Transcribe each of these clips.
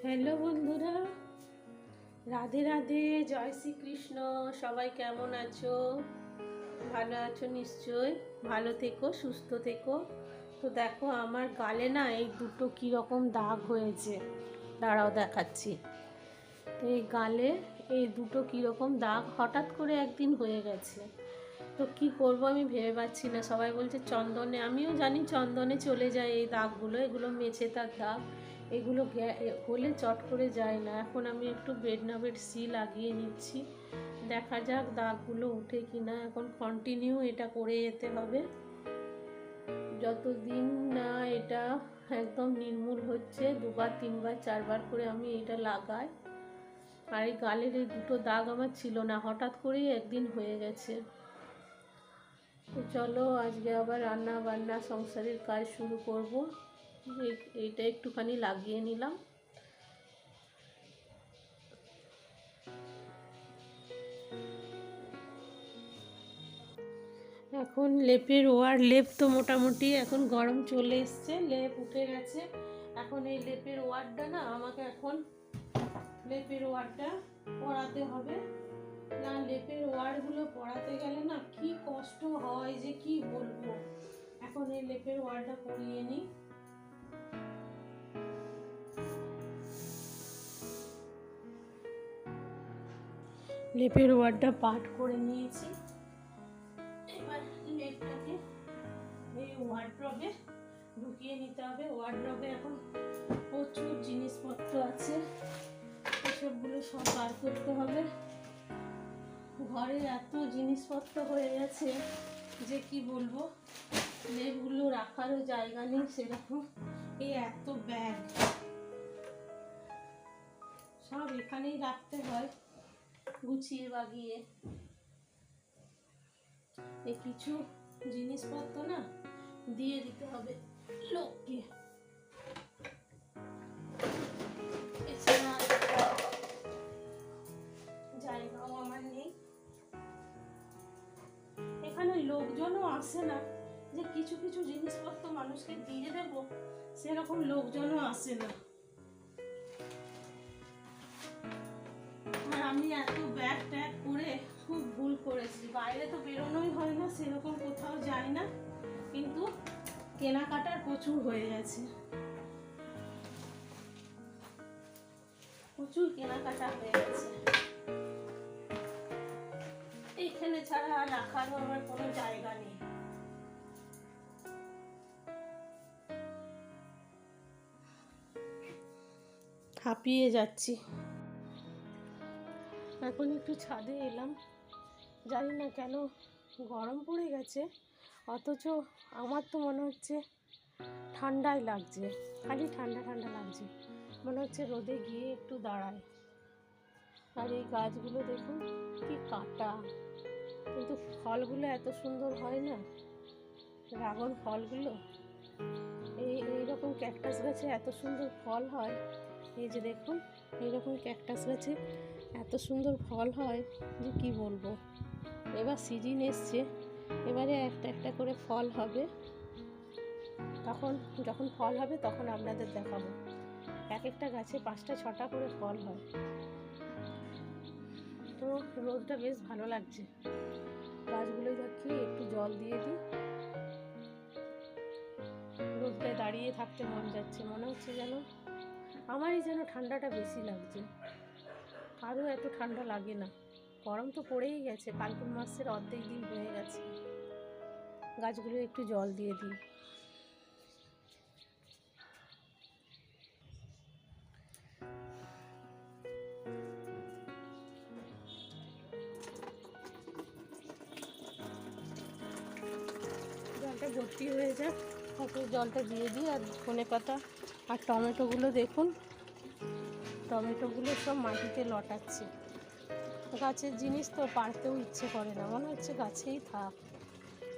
Hello বন্ধুরা, রাধে রাধে, জয় শ্রীকৃষ্ণ। সবাই কেমন আছো? ভালো আছো নিশ্চয়। ভালো থেকো, সুস্থ থেকো। তো দেখো আমার গালে না এই দুটো কীরকম দাগ হয়েছে, দাঁড়াও দেখাচ্ছি। তো এই গালে এই দুটো কীরকম দাগ হঠাৎ করে একদিন হয়ে গেছে। তো কি করব আমি ভেবে পাচ্ছি না। সবাই বলছে চন্দনে, আমিও জানি চন্দনে চলে যায় এই দাগগুলো, এগুলো মেছে তার দাগ, এগুলো হলে চট করে যায় না। এখন আমি একটু বেডনাবেড সি লাগিয়ে নিচ্ছি, দেখা যাক দাগগুলো উঠে কিনা। এখন কন্টিনিউ এটা করে যেতে হবে যতদিন না এটা একদম নির্মূল হচ্ছে। দুবার তিনবার চারবার করে আমি এটা লাগাই। আর এই গালের এই দুটো দাগ আমার ছিল না, হঠাৎ করেই একদিন হয়ে গেছে। তো চলো আজকে আবার রান্না বান্না সংসারের কাজ শুরু করব। এইটা একটুখানি লাগিয়ে নিলাম। এখন লেপের ওয়ার, লেপ তো মোটামুটি এখন গরম চলে এসছে, লেপ উঠে গেছে। এখন এই লেপের ওয়ারটা না আমাকে এখন লেপের ওয়ারটা পরাতে হবে। না লেপের ওয়ারগুলো পরাতে গেলে না কি কষ্ট হয় যে কি বলবো। এখন এই লেপের ওয়ারটা পরিয়ে নিই। লেপের ওয়ারটা পাট করে নিয়েছি। এবার লেপটাকে এই ওয়ার্ড্রবে ঢুকিয়ে নিতে হবে। ওয়ার্ড্রবে এখন প্রচুর জিনিসপত্র আছে, এসবগুলো সব বার করতে হবে। ঘরে এত জিনিসপত্র হয়ে গেছে যে কি বলবো, লেপগুলো রাখারও জায়গা নেই সেরকম। এই এত ব্যাগ সব এখানেই রাখতে হয় গুছিয়ে বাগিয়ে। এই কিছু জিনিসপত্র না দিয়ে দিতে হবে লোককে, এছাড়া জায়গাও আমার নেই। এখানে লোকজনও আসে না যে কিছু কিছু জিনিসপত্র মানুষকে দিয়ে দেব, সেরকম লোকজনও আসে না। আর আমি এত ব্যাগ ট্যাগ করে খুব ভুল করেছি। বাইরে তো বেরোনোই হয় না, সেরকম কোথাও যাই না, কিন্তু কেনাকাটার প্রচুর হয়ে গেছে, প্রচুর কেনাকাটা হয়ে গেছে। এইখানে ছাড়া আর রাখারও আমার কোনো জায়গা নেই। হাঁপিয়ে যাচ্ছি। এখন একটু ছাদে এলাম, জানি না কেন গরম পড়ে গেছে, অথচ আমার তো মনে হচ্ছে ঠান্ডাই লাগছে, খালি ঠান্ডা ঠান্ডা লাগছে, মনে হচ্ছে রোদে গিয়ে একটু দাঁড়ায়। আর এই গাছগুলো দেখুন কি কাটা, কিন্তু ফলগুলো এত সুন্দর হয় না, ড্রাগন ফলগুলো। এইরকম ক্যাকটাস গাছে এত সুন্দর ফল হয়। এই যে দেখুন এইরকম ক্যাকটাস গাছে এত সুন্দর ফল হয় যে কি বলবো। এবার সিজন এসছে, এবারে একটা একটা করে ফল হবে। তখন যখন ফল হবে তখন আপনাদের দেখাবো। এক একটা গাছে 5টা 6টা করে ফল হয়। তো রোদটা বেশ ভালো লাগছে, গাছগুলো দেখি একটু জল দিয়ে দিই। রোদটায় দাঁড়িয়ে থাকতে মন যাচ্ছে, মনে হচ্ছে যেন আমারই যেন ঠান্ডাটা বেশি লাগছে, আরও এত ঠান্ডা লাগে না। গরম তো পড়েই গেছে, ফাল্গুন মাসের অর্ধেক দিন হয়ে গেছে। গাছগুলো একটু জল দিয়ে দিই। জলটা ভর্তি হয়ে যাক, তারপর জলটা দিয়ে দিই। আর ধনেপাতা আর টমেটোগুলো দেখুন, টমেটোগুলো সব মাটিতে লটাচ্ছে। গাছের জিনিস তো পারতেও ইচ্ছে করে না, মনে হচ্ছে গাছেই থাক।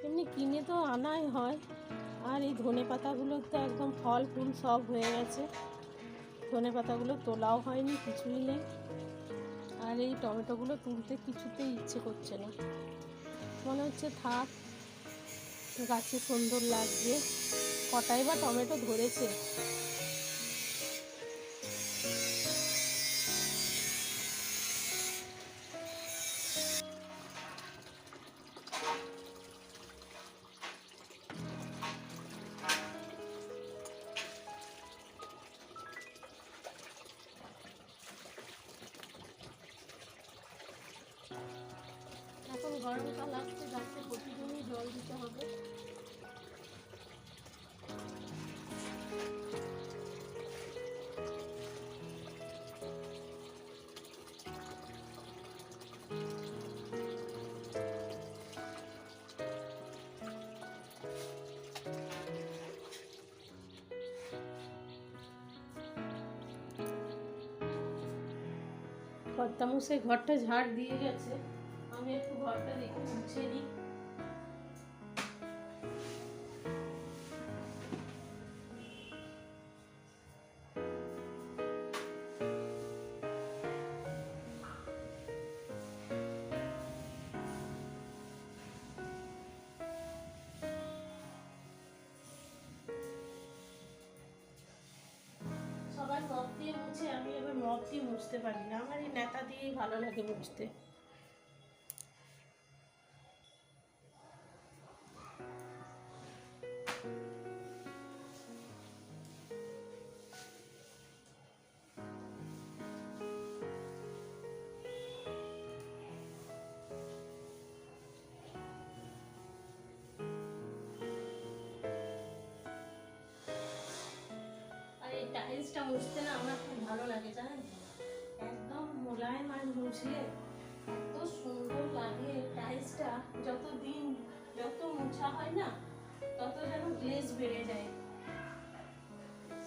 এমনি কিনে তো আনাই হয়। আর এই ধনেপাতাগুলোর তো একদম ফল ফুল সব হয়ে গেছে, ধনেপাতাগুলো তোলাও হয়নি, কিছুই নেই। আর এই টমেটোগুলো তুলতে কিছুতেই ইচ্ছে করছে না, মনে হচ্ছে থাক, গাছে সুন্দর লাগছে। কটাই বা টমেটো ধরেছে, গরমকাল আসছে, গাছে প্রতিদিনই জল দিতে হবে। কর্তামশাই ঘরটা ঝাড় দিয়ে গেছে, আমি একটু ঘরটা দেখে মুছে নিই। সবাই মপ দিয়ে মুছে, আমি এবার মপ দিয়ে মুছতে পারি না, আমার এই নেতা দিয়েই ভালো লাগে মুছতে। টাইলসটা মুছতে না আমার খুব ভালো লাগে, জানেন, একদম মোলায়েম আর মুছলে এত সুন্দর লাগে। টাইলসটা যত মোছা হয় না তত যেন গ্লেজ বেড়ে যায়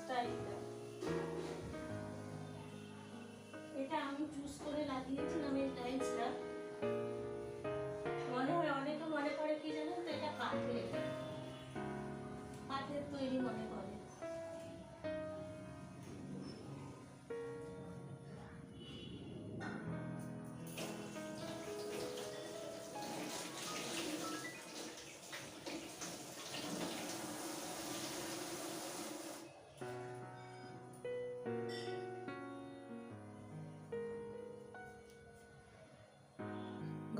স্টাইলটা। এটা আমি চুজ করে লাগিয়েছিলাম এই টাইলসটা। মনে হয় অনেকে মনে করে কি জানেন তো, এটা কাঠের তৈরি মনে করে।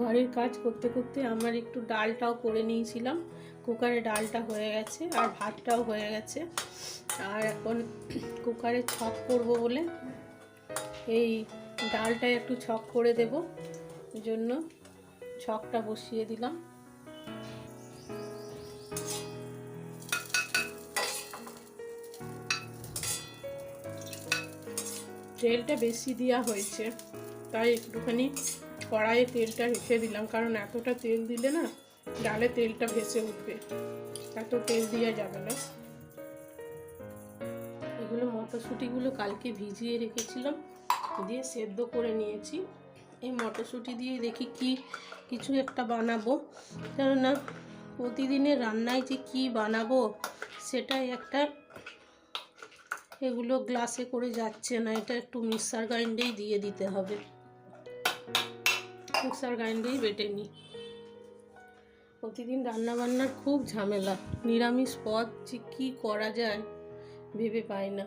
ঘরের কাজ করতে করতে আমার একটু ডালটাও করে নিয়েছিলাম, কুকারে ডালটা হয়ে গেছে আর ভাতটাও হয়ে গেছে। আর এখন কুকারে ছক করব বলে এই ডালটা একটু ছক করে দেব, ওই জন্য ছকটা বসিয়ে দিলাম। তেলটা বেশি দেওয়া হয়েছে, তাই একটুখানি কড়াইয়ে তেলটা রেখে দিলাম, কারণ এতটা তেল দিলে না ডালে তেলটা ভেসে উঠবে, এত তেল দেওয়া যাবে না। এগুলো মটরশুঁটিগুলো কালকে ভিজিয়ে রেখেছিলাম, দিয়ে সেদ্ধ করে নিয়েছি। এই মটরশুঁটি দিয়ে দেখি কিছু একটা বানাবো, কেননা প্রতিদিনের রান্নায় যে কি বানাবো সেটাই একটা, এগুলো গ্লাসে করে যাচ্ছে না, এটা একটু মিক্সার গ্রাইন্ডারেই দিয়ে দিতে হবে, মিক্সার গ্রাইন্ডারেই বেটে নিই। প্রতিদিন রান্নাবান্নার খুব ঝামেলা, নিরামিষ পদ যে কী করা যায় ভেবে পাই না।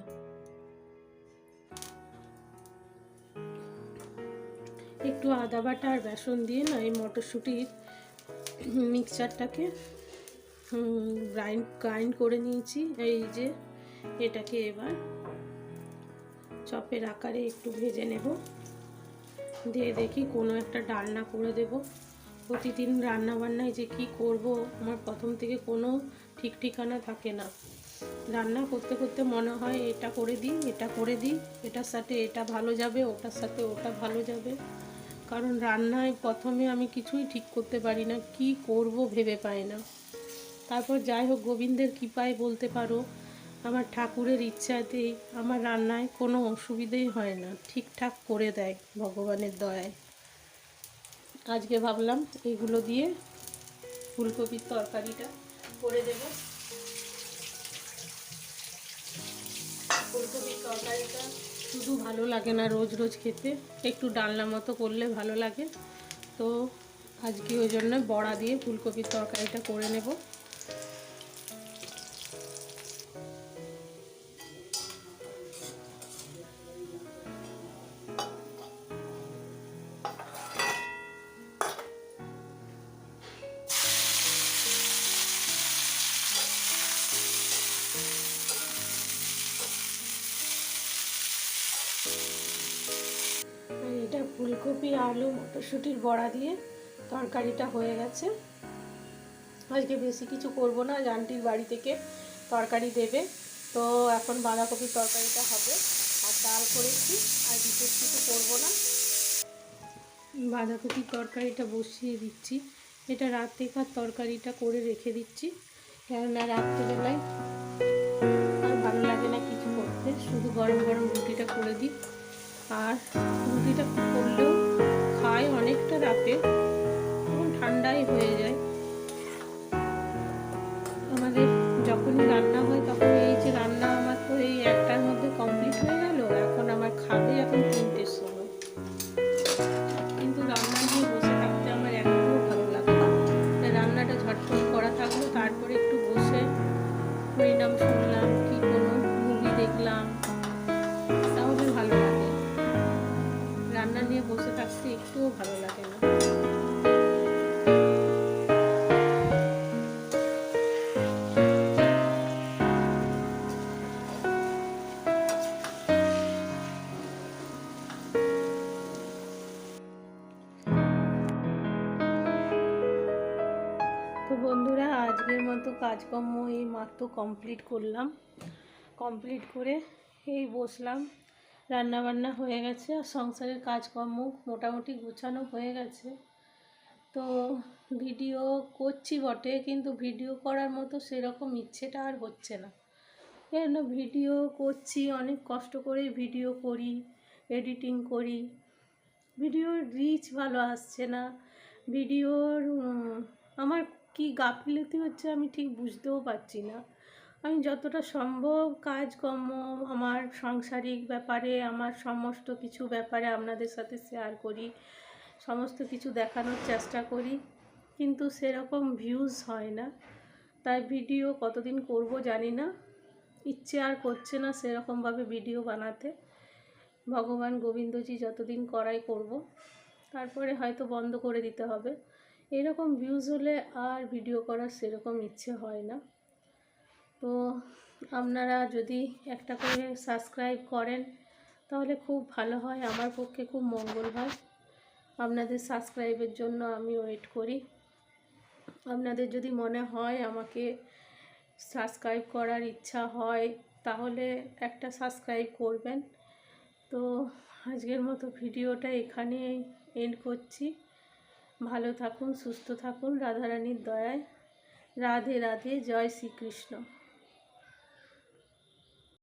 একটু আদা বাটা আর বেসন দিয়ে না এই মটরশুঁটির মিক্সচারটাকে গ্রাইন্ড করে নিয়েছি। এই যে এটাকে এবার চপের আকারে একটু ভেজে নেব, দিয়ে দেখি কোনো একটা ডালনা করে দেব। প্রতিদিন রান্নাবান্নায় যে কি করব আমার প্রথম থেকে কোনো ঠিক ঠিকানা থাকে না। রান্না করতে করতে মনে হয় এটা করে দিই, এটা করে দিই, এটার সাথে এটা ভালো যাবে, ওটার সাথে ওটা ভালো যাবে। কারণ রান্নায় প্রথমে আমি কিছুই ঠিক করতে পারি না, কি করব ভেবে পাই না। তারপর যাই হোক, গোবিন্দের কৃপায় বলতে পারো, আমার ঠাকুরের ইচ্ছাতেই আমার রান্নায় কোনো অসুবিধেই হয় না, ঠিকঠাক করে দেয় ভগবানের দয়ায়। আজকে ভাবলাম এগুলো দিয়ে ফুলকপির তরকারিটা করে দেব। ফুলকপির তরকারিটা শুধু ভালো লাগে না রোজ রোজ খেতে, একটু ডালনা মতো করলে ভালো লাগে। তো আজকে ওই জন্য বড়া দিয়ে ফুলকপির তরকারিটা করে নেব। এটা ফুলকপি আলু মটরশুঁটির বড়া দিয়ে তরকারিটা হয়ে গেছে। আজকে বেশি কিছু করব না, আন্টির বাড়ি থেকে তরকারি দেবে, তো এখন বাঁধাকপির তরকারিটা হবে। আর ডাল করেছি, আর বিশেষ কিছু করবো না। বাঁধাকপির তরকারিটা বসিয়ে দিচ্ছি। এটা রাত্রেকার তরকারিটা করে রেখে দিচ্ছি, কেননা রাত্রিবেলায় আর ভালো লাগে না কিছু করতে, শুধু গরম গরম রুটিটা করে দিই। আর রুটিটা করলেও খায় অনেকটা রাতে, তখন ঠান্ডাই হয়ে যায়। আমাদের যখনই রান্না হয় তখন এই যে রান্না আমার তো এই 1টার মধ্যে কমপ্লিট হয়ে গেল, এখন আমার খাবে এখন 3টের সময়। কিন্তু রান্না নিয়ে বসে থাকতে আমার একদমই ভালো লাগে না। রান্নাটা ঝটপট করা থাকলো, তারপরে একটু বসে হরিনাম শুনলাম কি কোনো মুভি দেখলাম, তাহলে ভালো লাগে। রান্না নিয়ে বসে থাকতে একটুও ভালো লাগে না। তো বন্ধুরা, আজকের মতো কাজকর্ম এই মাত্র কমপ্লিট করলাম। কমপ্লিট করে এই বসলাম, রান্না বান্না হয়ে গেছে আর সংসারের কাজকর্ম মোটামুটি গুছানো হয়ে গেছে। তো ভিডিও করছি বটে, কিন্তু ভিডিও করার মতো সেরকম ইচ্ছেটা আর হচ্ছে না। কেন ভিডিও করছি, অনেক কষ্ট করে ভিডিও করি, এডিটিং করি, ভিডিওর রিচ ভালো আসছে না। ভিডিওর আমার কি গাফিলতি হচ্ছে আমি ঠিক বুঝতেও পারছি না। আমি যতটা সম্ভব কাজকর্ম, আমার সাংসারিক ব্যাপারে, আমার সমস্ত কিছু ব্যাপারে আপনাদের সাথে শেয়ার করি, সমস্ত কিছু দেখানোর চেষ্টা করি, কিন্তু সেরকম ভিউজ হয় না। তাই ভিডিও কতদিন করব জানি না, ইচ্ছে আর করছে না সেরকমভাবে ভিডিও বানাতে। ভগবান গোবিন্দজি যতদিন করাই করব, তারপরে হয়তো বন্ধ করে দিতে হবে। এরকম ভিউজ হলে আর ভিডিও করার সেরকম ইচ্ছে হয় না। তো আপনারা যদি একটা করে সাবস্ক্রাইব করেন তাহলে খুব ভালো হয়, আমার পক্ষে খুব মঙ্গল হয়। আপনাদের সাবস্ক্রাইবের জন্য আমি ওয়েট করি। আপনাদের যদি মনে হয় আমাকে সাবস্ক্রাইব করার ইচ্ছা হয় তাহলে একটা সাবস্ক্রাইব করবেন। তো আজকের মতো ভিডিওটা এখানেই এন্ড করছি। ভালো থাকুন, সুস্থ থাকুন, রাধারানীর দয়ায়। রাধে রাধে, জয় শ্রীকৃষ্ণ।